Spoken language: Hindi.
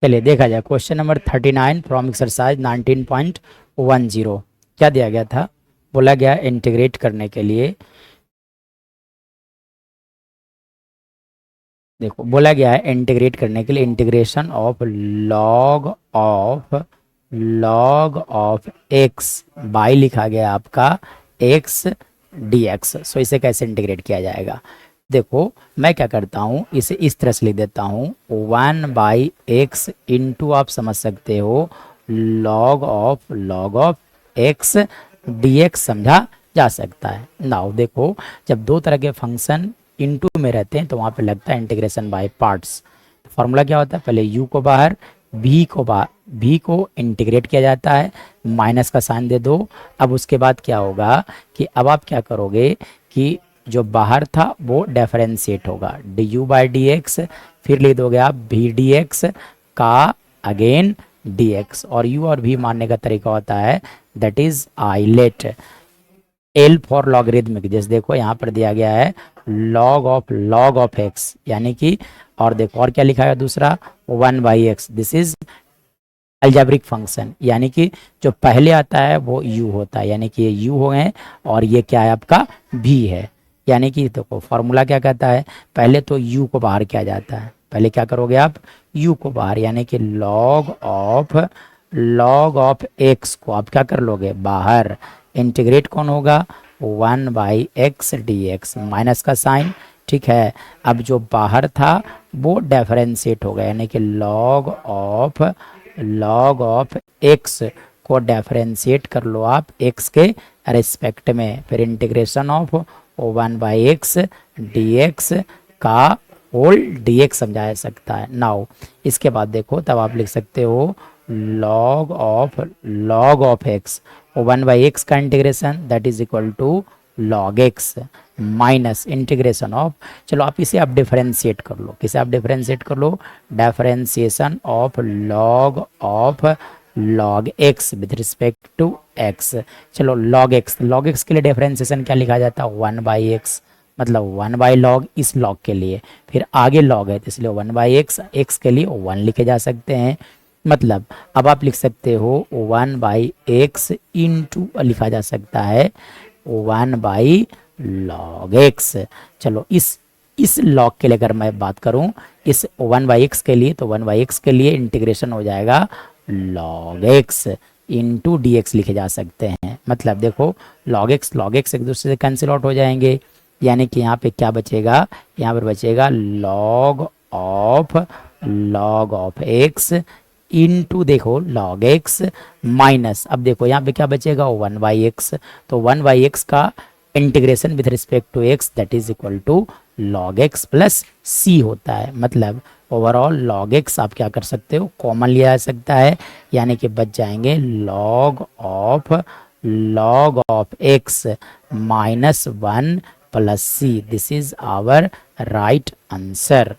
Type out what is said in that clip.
चलिए देखा जाए क्वेश्चन नंबर 39 फ्रॉम एक्सरसाइज 19.10। क्या दिया गया था? बोला गया इंटीग्रेट करने के लिए, देखो बोला गया है इंटीग्रेट करने के लिए integration of log of x by लिखा गया आपका एक्स डी एक्स। सो इसे कैसे इंटीग्रेट किया जाएगा? देखो मैं क्या करता हूँ, इसे इस तरह से लिख देता हूँ 1/x इंटू आप समझ सकते हो log of x D x समझा जा सकता है। नाउ देखो जब दो तरह के फंक्शन इनटू में रहते हैं तो वहाँ पे लगता है इंटीग्रेशन बाय पार्ट्स। फॉर्मूला क्या होता है? पहले u को बाहर v को इंटीग्रेट किया जाता है, माइनस का साइन दे दो। अब उसके बाद क्या होगा कि अब आप क्या करोगे कि जो बाहर था वो डिफरेंशिएट होगा du बाई डी एक्स, फिर लिख दोगे आप v डी एक्स का अगेन dx। और u और v मानने का तरीका होता है दैट इज आइलेट एल फॉर लॉगरिथमिक। जैसे देखो यहाँ पर दिया गया है लॉग ऑफ एक्स यानी कि, और देखो और क्या लिखा है दूसरा 1/x। This is algebraic function यानी कि जो पहले आता है वो u होता है, यानी कि ये u हो गए और ये क्या है आपका v है। यानी कि देखो फॉर्मूला क्या कहता है, पहले तो u को बाहर किया जाता है। पहले क्या करोगे आप u को बाहर, यानी कि लॉग ऑफ x को आप क्या कर लोगे बाहर। इंटीग्रेट कौन होगा 1/x dx, माइनस का साइन, ठीक है। अब जो बाहर था वो डिफरेंशिएट होगा यानी कि लॉग ऑफ x को डिफरेंशिएट कर लो आप x के रिस्पेक्ट में, फिर इंटीग्रेशन ऑफ 1/x dx का होल dx समझाया सकता है। नाउ इसके बाद देखो तब आप लिख सकते हो लॉग ऑफ x 1/x का integration that is equal to log x minus integration of, चलो आप इसे आप डिफरेंशिएट कर लो। किसे आप डिफरेंशिएट कर लो? Differentiation of log x with respect to x। चलो लॉग x के लिए डिफरेंशिएशन क्या लिखा जाता है 1/x, मतलब 1/log इस लॉग के लिए, फिर आगे लॉग है तो इसलिए 1/x, x के लिए 1 लिखे जा सकते हैं। मतलब अब आप लिख सकते हो 1/x इंटू लिखा जा सकता है 1/log x। चलो इस लॉग के लिए अगर मैं बात करूं इस 1/x के लिए, तो 1/x के लिए इंटीग्रेशन हो जाएगा log x into D x लिखे जा सकते हैं। मतलब देखो log x एक दूसरे से कैंसिल आउट हो जाएंगे, यानी कि यहाँ पे क्या बचेगा, यहाँ पर बचेगा लॉग ऑफ x इंटू देखो log x माइनस, अब देखो यहाँ पे क्या बचेगा 1/x, तो 1/x का integration with respect to x that is equal to log x plus c होता है। मतलब ओवरऑल log x आप क्या कर सकते हो कॉमन लिया जा सकता है, यानी कि बच जाएंगे log of x minus 1 plus c। This is our right answer.